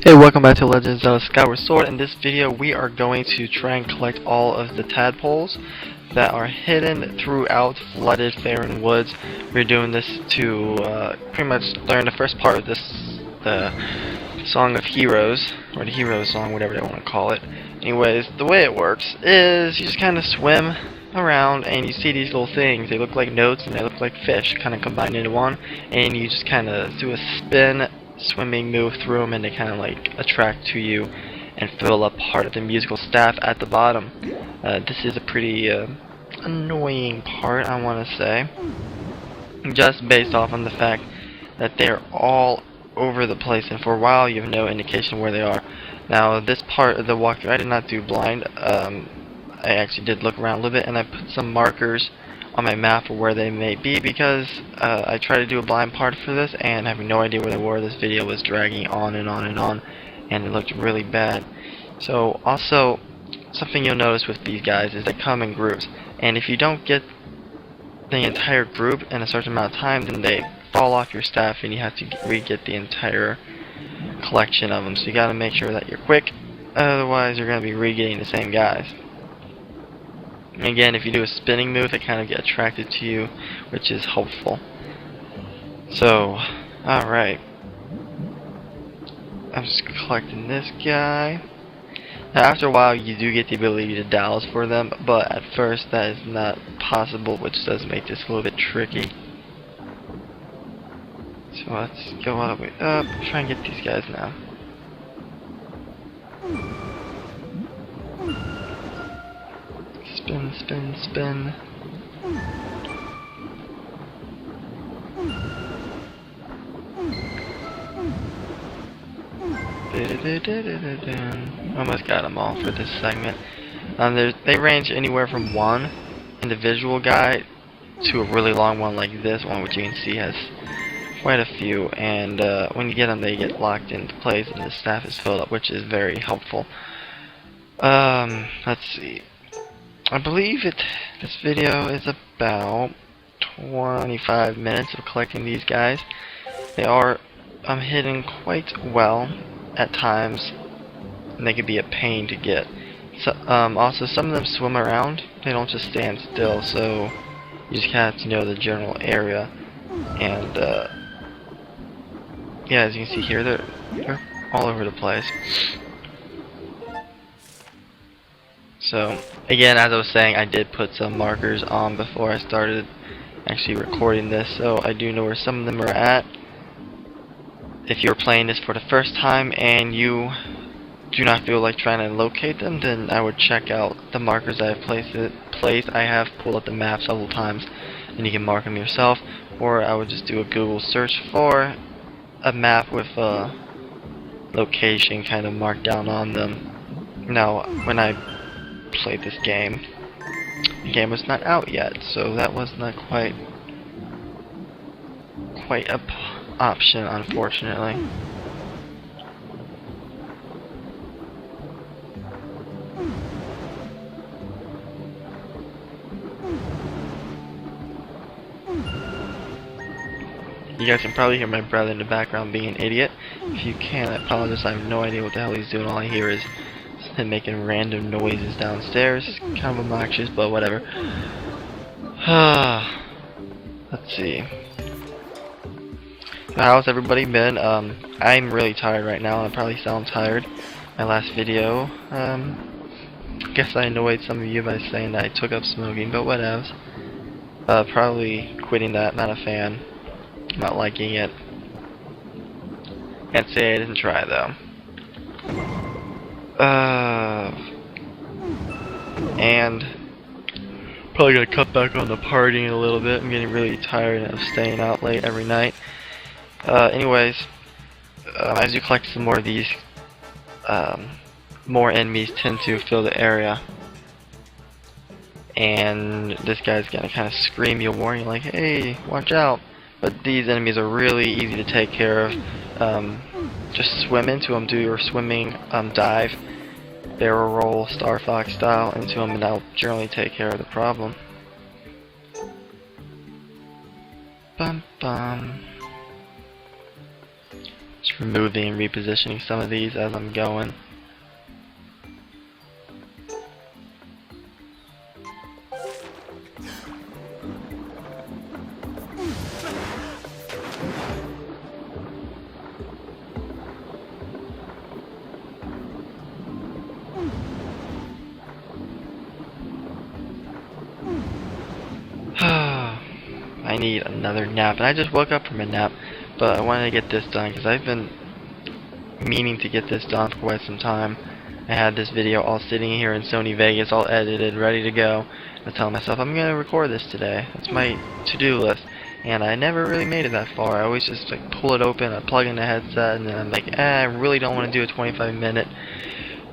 Hey, welcome back to Legends of Skyward Sword. In this video we are going to try and collect all of the tadpoles that are hidden throughout Flooded Faron Woods. We're doing this to pretty much learn the first part of this, the Song of Heroes, or the Hero Song, whatever they want to call it. Anyways, the way it works is you just kind of swim around and you see these little things. They look like notes and they look like fish kind of combined into one, and you just kind of do a spin swimming move through them, and they kind of like attract to you and fill up part of the musical staff at the bottom. This is a pretty annoying part, I want to say, just based off on the fact that they're all over the place, and for a while you have no indication where they are. Now, this part of the walkthrough I did not do blind. I actually did look around a little bit, and I put some markers on my map for where they may be, because I tried to do a blind part for this and having no idea where they were. This video was dragging on and on and on, and it looked really bad. So also, something you'll notice with these guys is they come in groups, and if you don't get the entire group in a certain amount of time, then they fall off your staff and you have to re-get the entire collection of them. So you gotta make sure that you're quick, otherwise you're gonna be re-getting the same guys. Again, if you do a spinning move, they kind of get attracted to you, which is helpful. So, alright. I'm just collecting this guy. Now, after a while, you do get the ability to douse for them, but at first that is not possible, which does make this a little bit tricky. So let's go all the way up, try and get these guys now. Spin, spin, spin. Almost got them all for this segment. They range anywhere from one individual guy to a really long one like this one, which you can see has quite a few. And when you get them, they get locked into place, and the staff is filled up, which is very helpful. Let's see. I believe this video is about 25 minutes of collecting these guys. They are hidden quite well at times, and they can be a pain to get. So, also, some of them swim around. They don't just stand still, so you just have to know the general area. And yeah, as you can see here, they're all over the place. So, again, as I was saying, I did put some markers on before I started actually recording this, so I do know where some of them are at. If you're playing this for the first time and you do not feel like trying to locate them, then I would check out the markers I have placed. I have pulled up the map several times, and you can mark them yourself, or I would just do a Google search for a map with a location kind of marked down on them. Now, when I played this game, the game was not out yet, so that was not quite a option, unfortunately. You guys can probably hear my brother in the background being an idiot. If you can, I apologize. I have no idea what the hell he's doing. All I hear is him making random noises downstairs. Kind of obnoxious, but whatever. Let's see. So how's everybody been? I'm really tired right now. I probably sound tired. My last video, guess I annoyed some of you by saying that I took up smoking, but whatevs. Probably quitting that. Not a fan. Not liking it. Can't say I didn't try though. And probably gonna cut back on the partying a little bit. I'm getting really tired of staying out late every night. Anyways, as you collect some more of these, more enemies tend to fill the area. And this guy's gonna kind of scream you a warning like, hey, watch out. But these enemies are really easy to take care of. Just swim into them, do your swimming dive, barrel roll, Star Fox style into them, and that'll generally take care of the problem. Bum bum. Let's just removing and repositioning some of these as I'm going. I need another nap, and I just woke up from a nap, but I wanted to get this done because I've been meaning to get this done for quite some time. I had this video all sitting here in Sony Vegas, all edited, ready to go. I tell myself I'm gonna record this today. That's my to-do list, and I never really made it that far. I always just like pull it open, I plug in the headset, and then I'm like, I really don't want to do a 25-minute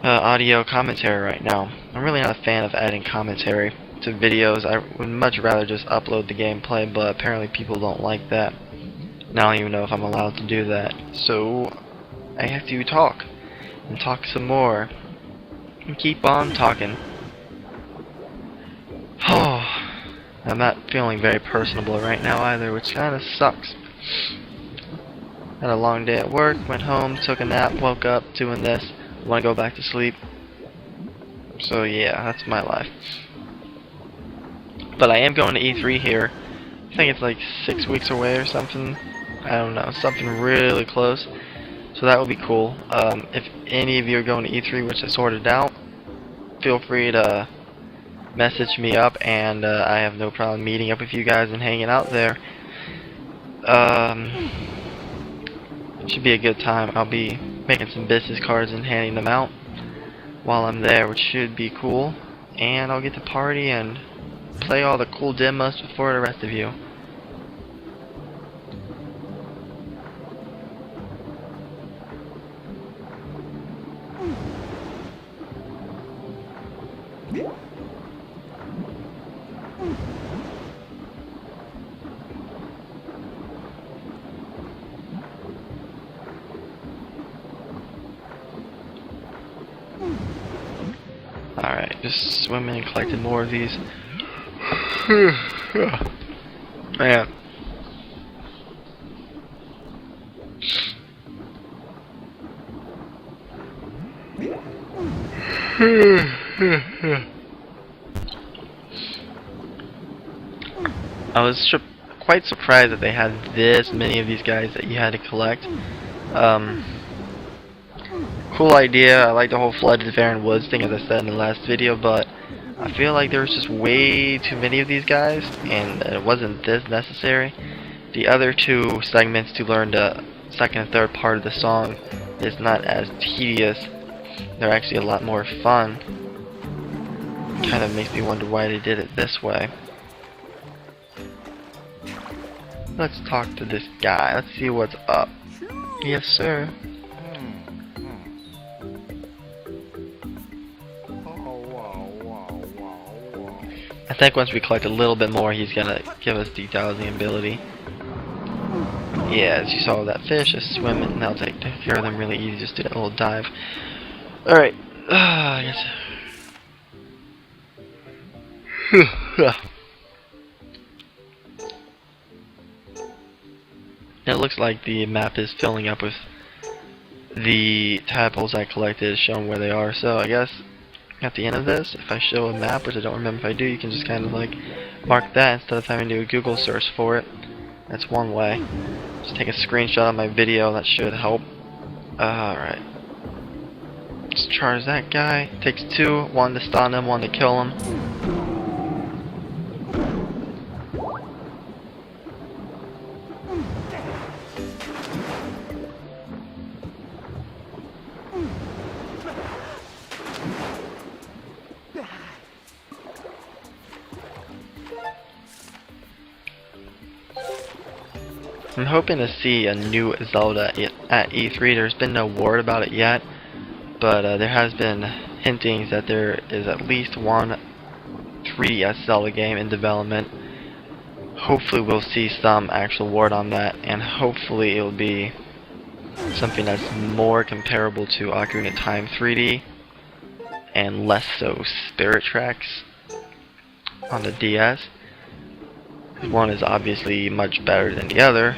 audio commentary right now. I'm really not a fan of adding commentary to videos. I would much rather just upload the gameplay, but apparently people don't like that. And I don't even know if I'm allowed to do that. So I have to talk and talk some more and keep on talking. Oh, I'm not feeling very personable right now either, which kind of sucks. Had a long day at work, went home, took a nap, woke up doing this, want to go back to sleep. So yeah, that's my life. But I am going to E3 here. I think it's like 6 weeks away or something. I don't know, something really close. So that will be cool. If any of you are going to E3, which I sorted out, feel free to message me up, and I have no problem meeting up with you guys and hanging out there. Should be a good time. I'll be making some business cards and handing them out while I'm there, which should be cool. And I'll get to party and play all the cool demos before the rest of you. Alright, just swimming and collecting more of these. Man. I was quite surprised that they had this many of these guys that you had to collect. Cool idea. I like the whole Flooded Faron Woods thing, as I said in the last video, but I feel like there was just way too many of these guys, and it wasn't this necessary. The other two segments to learn the second and third part of the song is not as tedious. They're actually a lot more fun. Kind of makes me wonder why they did it this way. Let's talk to this guy. Let's see what's up. Yes, sir. I think once we collect a little bit more, he's gonna give us the dowsing ability. Yeah, as you saw with that fish, just swim and that'll take care of them really easy. Just do that little dive. Alright, I guess. It looks like the map is filling up with the tadpoles I collected, showing where they are. So I guess at the end of this, if I show a map, which I don't remember if I do, you can just kind of like mark that instead of having to do a Google search for it. That's one way. Just take a screenshot of my video, that should help. Alright. Just charge that guy. Takes two, one to stun him, one to kill him. I'm hoping to see a new Zelda at E3. There's been no word about it yet, but there has been hintings that there is at least one 3DS Zelda game in development. Hopefully we'll see some actual word on that, and hopefully it'll be something that's more comparable to Ocarina of Time 3D and less so Spirit Tracks on the DS. One is obviously much better than the other,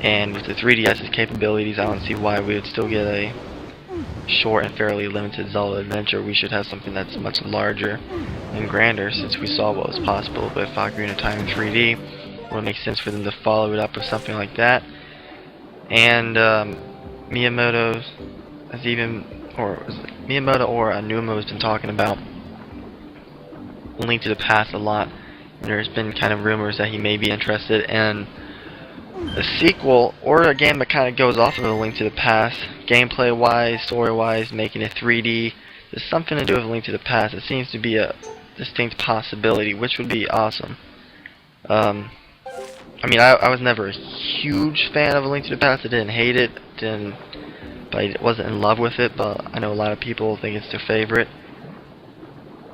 And with the 3DS's capabilities, I don't see why we would still get a short and fairly limited Zelda adventure. We should have something that's much larger and grander, since we saw what was possible with Ocarina of Time in 3D. It would make sense for them to follow it up with something like that. And Miyamoto has even, or Miyamoto or Aonuma has been talking about A Link to the Past a lot. And there's been kind of rumors that he may be interested in a sequel or a game that kind of goes off of A Link to the Past, gameplay wise, story wise, making it 3D. There's something to do with A Link to the Past. It seems to be a distinct possibility, which would be awesome. I mean, I was never a huge fan of A Link to the Past. I didn't hate it, but I wasn't in love with it. But I know a lot of people think it's their favorite,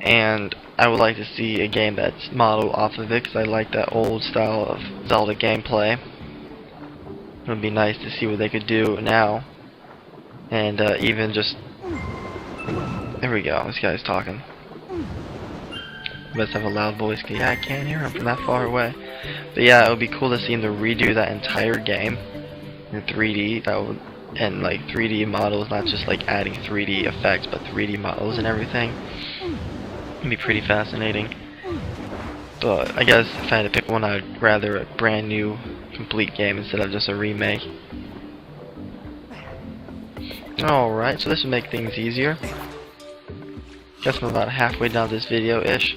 and I would like to see a game that's modeled off of it, because I like that old style of Zelda gameplay. It would be nice to see what they could do now, and even just, there we go, this guy's talking. Must have a loud voice. Yeah, I can't hear him from that far away. But yeah, it would be cool to see him to redo that entire game in 3D. That would, and like 3D models, not just like adding 3D effects, but 3D models and everything. It'd be pretty fascinating. But I guess if I had to pick one, I'd rather a brand new, complete game instead of just a remake. Alright, so this would make things easier. Guess I'm about halfway down this video-ish.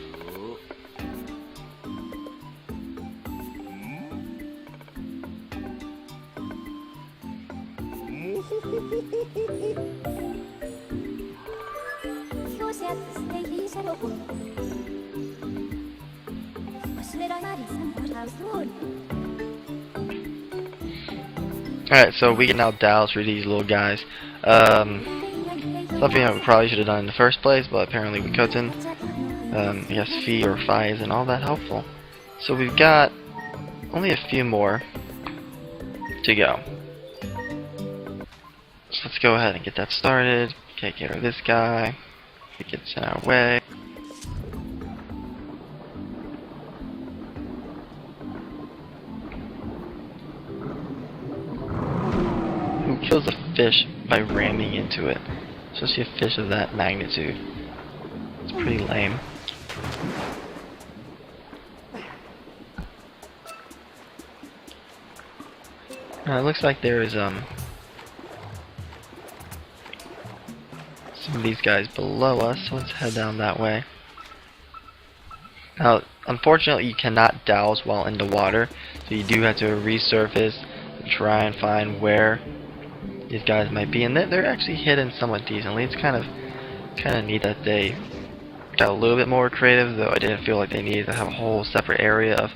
Alright, so we can now douse for these little guys. Something that we probably should have done in the first place, but apparently we couldn't. I guess Fee or Phi isn't all that helpful. So we've got only a few more to go. So let's go ahead and get that started. Take care of this guy. If he gets in our way. Who kills a fish by ramming into it? Especially a fish of that magnitude. It's pretty lame. Now it looks like there is some of these guys below us, so let's head down that way. Now, unfortunately, you cannot douse while in the water, so you do have to resurface and try and find where these guys might be, and they're actually hidden somewhat decently. It's kind of neat that they got a little bit more creative, though I didn't feel like they needed to have a whole separate area of,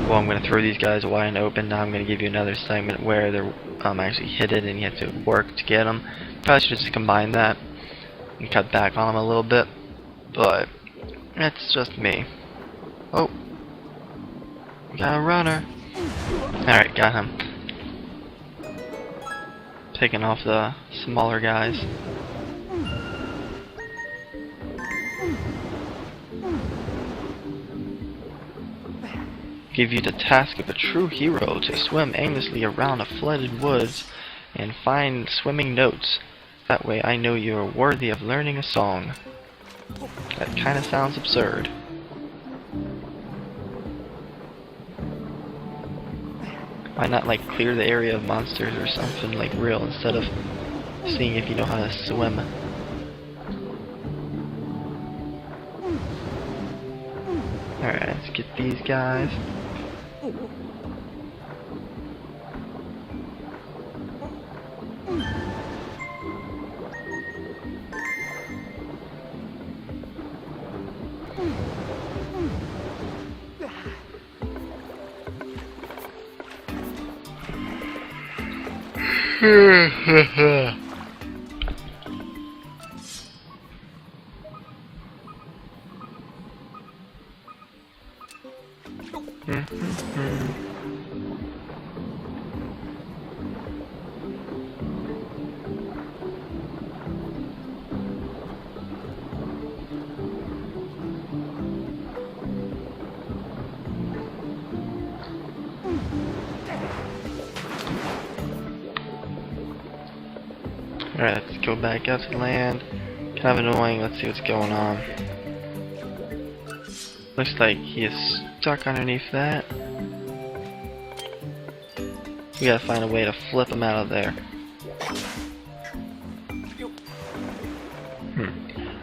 well, I'm going to throw these guys wide open, now I'm going to give you another segment where they're actually hidden and you have to work to get them. Probably should just combine that and cut back on them a little bit, but that's just me. Oh, we got a runner. Alright, got him. Taking off the smaller guys. Give you the task of a true hero to swim aimlessly around the flooded woods and find swimming notes. That way I know you're worthy of learning a song. That kinda sounds absurd. Why not like clear the area of monsters or something like real instead of seeing if you know how to swim? Alright, let's get these guys. Alright, let's go back up to land. Kind of annoying. Let's see what's going on. Looks like he is stuck underneath that. We gotta find a way to flip him out of there.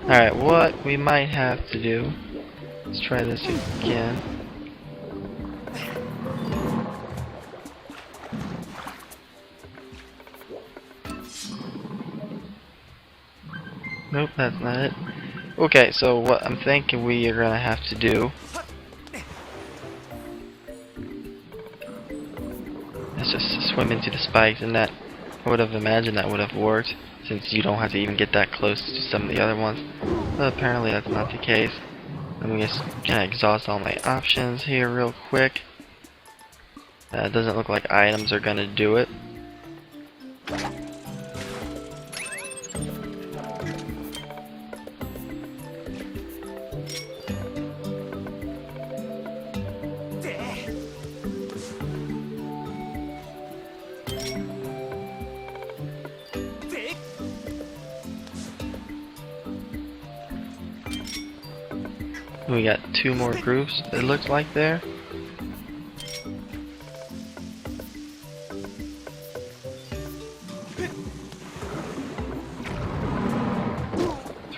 Alright, what we might have to do, let's try this again. Nope, that's not it. Okay, so what I'm thinking we are gonna have to do is just swim into the spikes, and that I would have imagined that would have worked, since you don't have to even get that close to some of the other ones. But apparently that's not the case. I'm just gonna exhaust all my options here real quick. It doesn't look like items are gonna do it. We got 2 more groups, it looks like there.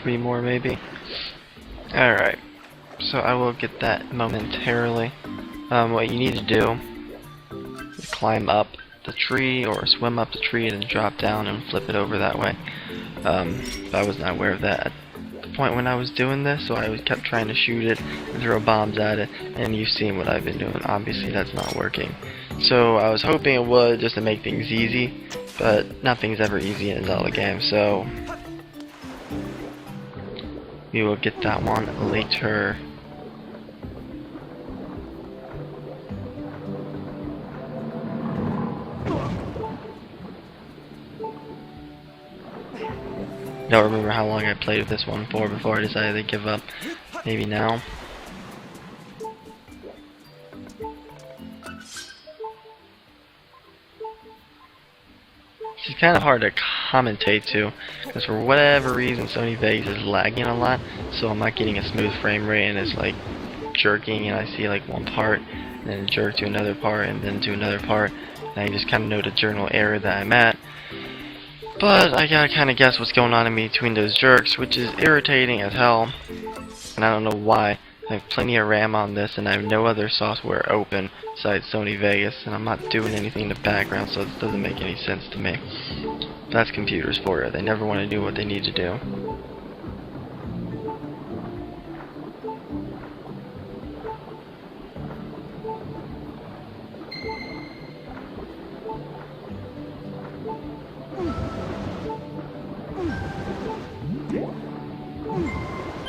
Three more maybe. Alright, so I will get that momentarily. What you need to do is climb up the tree or swim up the tree and then drop down and flip it over that way. I was not aware of that at the point when I was doing this, so I kept trying to shoot it and throw bombs at it, and you've seen what I've been doing. Obviously that's not working. So I was hoping it would, just to make things easy, but nothing's ever easy in a Zelda game, so we will get that one later. Don't remember how long I played with this one for before I decided to give up. Maybe now. It's kind of hard to commentate to, because for whatever reason Sony Vegas is lagging a lot, so I'm not getting a smooth frame rate, and it's like jerking, and I see like one part, and then jerk to another part, and then to another part, and I just kind of know the general area that I'm at. But I gotta kind of guess what's going on in between those jerks, which is irritating as hell, and I don't know why. I have plenty of RAM on this, and I have no other software open besides Sony Vegas, and I'm not doing anything in the background, so this doesn't make any sense to me. That's computers for you. They never want to do what they need to do.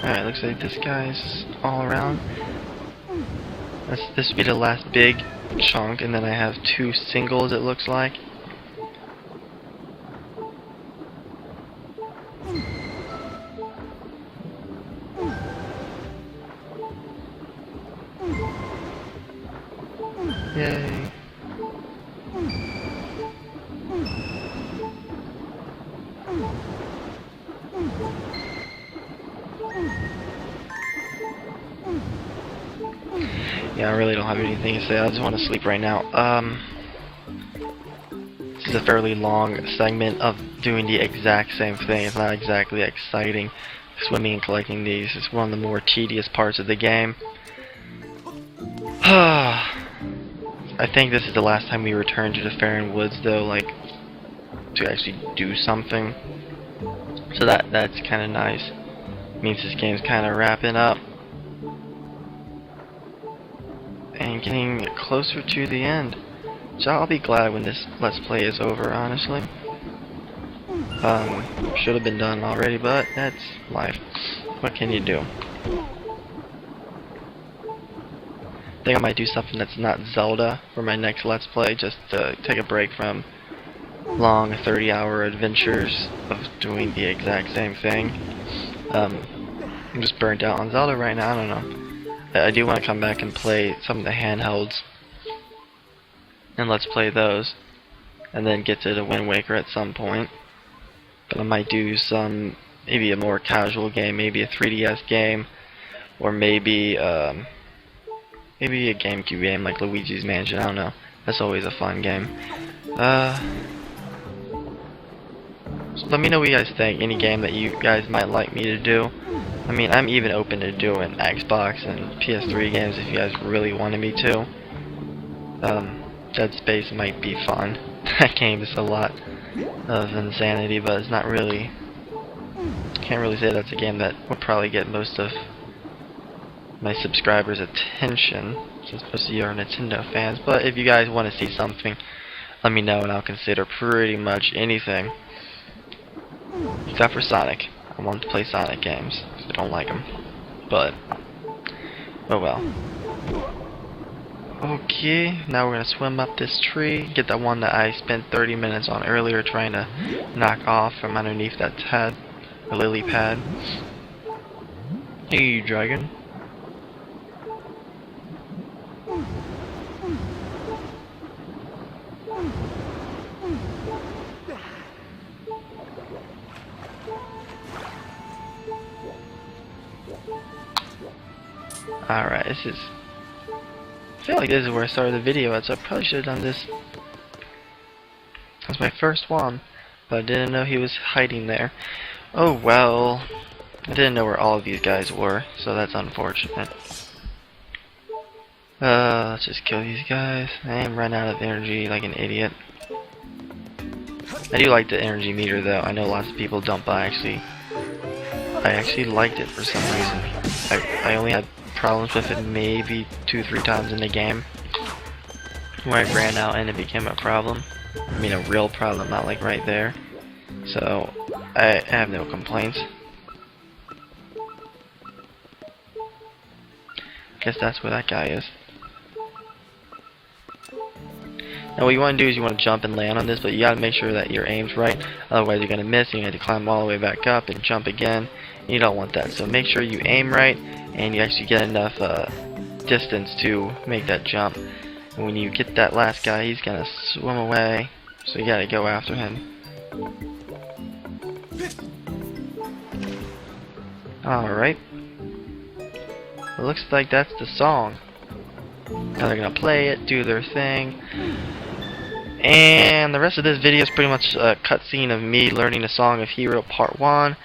Alright, looks like this guy's all around. This will be the last big chunk, and then I have 2 singles, it looks like. Yay. Yeah, I really don't have anything to say. I just want to sleep right now. This is a fairly long segment of doing the exact same thing. It's not exactly exciting, swimming and collecting these. It's one of the more tedious parts of the game. I think this is the last time we return to the Faron Woods, though, like, to actually do something. So that's kind of nice. Means this game's kind of wrapping up and getting closer to the end. So I'll be glad when this Let's Play is over, honestly. Should have been done already, but that's life. What can you do? I think I might do something that's not Zelda for my next Let's Play, just to take a break from long 30-hour adventures of doing the exact same thing. I'm just burnt out on Zelda right now, I don't know. I do want to come back and play some of the handhelds, and let's play those, and then get to the Wind Waker at some point. but I might do some, maybe a more casual game, maybe a 3DS game, or maybe maybe a GameCube game like Luigi's Mansion. I don't know. That's always a fun game. So let me know what you guys think. Any game that you guys might like me to do. I mean, I'm even open to doing Xbox and PS3 games if you guys really wanted me to. Dead Space might be fun. That game is a lot of insanity, but it's not really. Can't really say that's a game that will probably get most of my subscribers' attention, since most of you are Nintendo fans. But if you guys want to see something, let me know and I'll consider pretty much anything. Except for Sonic. I want to play Sonic games, because I don't like them. But, oh well. Okay, now we're going to swim up this tree, get that one that I spent 30 minutes on earlier trying to knock off from underneath that lily pad. Hey, dragon. Alright, this is... I feel like this is where I started the video at, so I probably should have done this. That's my first one, but I didn't know he was hiding there. Oh well, I didn't know where all of these guys were, so that's unfortunate. Let's just kill these guys. I am running out of energy like an idiot. I do like the energy meter though. I know lots of people don't, but I actually liked it for some reason. I only had problems with it maybe 2-3 times in the game where I ran out and it became a problem. I mean a real problem, not like right there. So I have no complaints. Guess that's where that guy is. Now what you want to do is you want to jump and land on this, but you gotta make sure that your aim's right, otherwise you're gonna miss and you have to climb all the way back up and jump again. You don't want that, so make sure you aim right and you actually get enough distance to make that jump. And when you get that last guy, he's gonna swim away, so you gotta go after him. Alright. It looks like that's the song. Now they're gonna play it, do their thing. And the rest of this video is pretty much a cutscene of me learning the Song of Hero Part 1.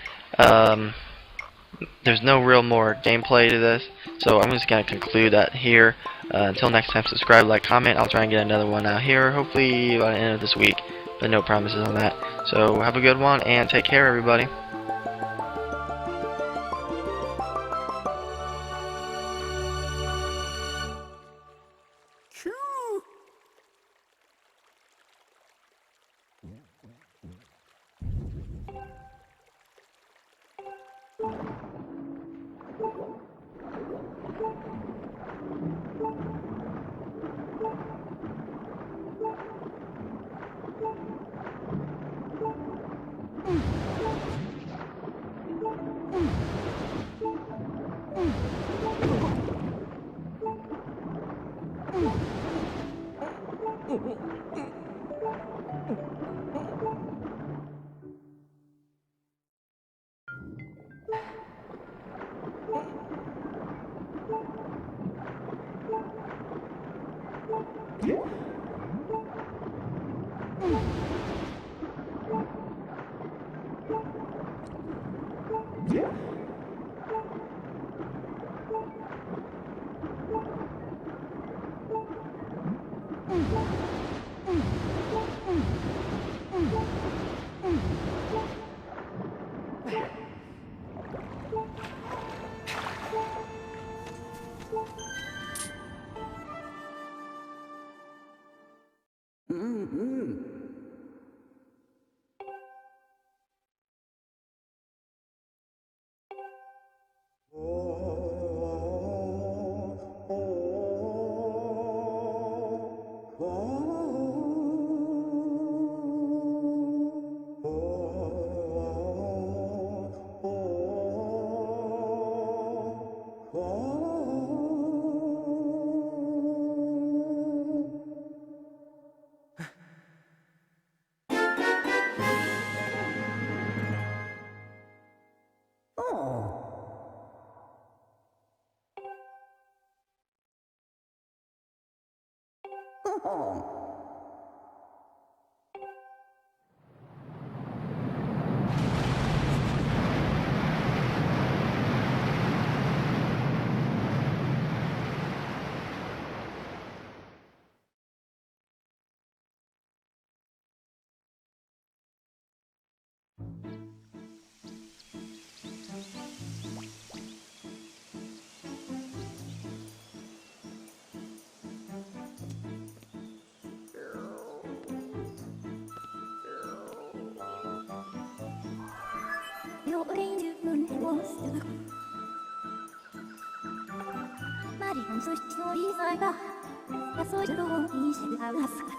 There's no real more gameplay to this, so I'm just going to conclude that here. Until next time, subscribe, like, comment. I'll try and get another one out here, hopefully by the end of this week, but no promises on that. So have a good one, and take care, everybody. Oh Your angel was the Marion, so stories I got. That's all you don't need to have.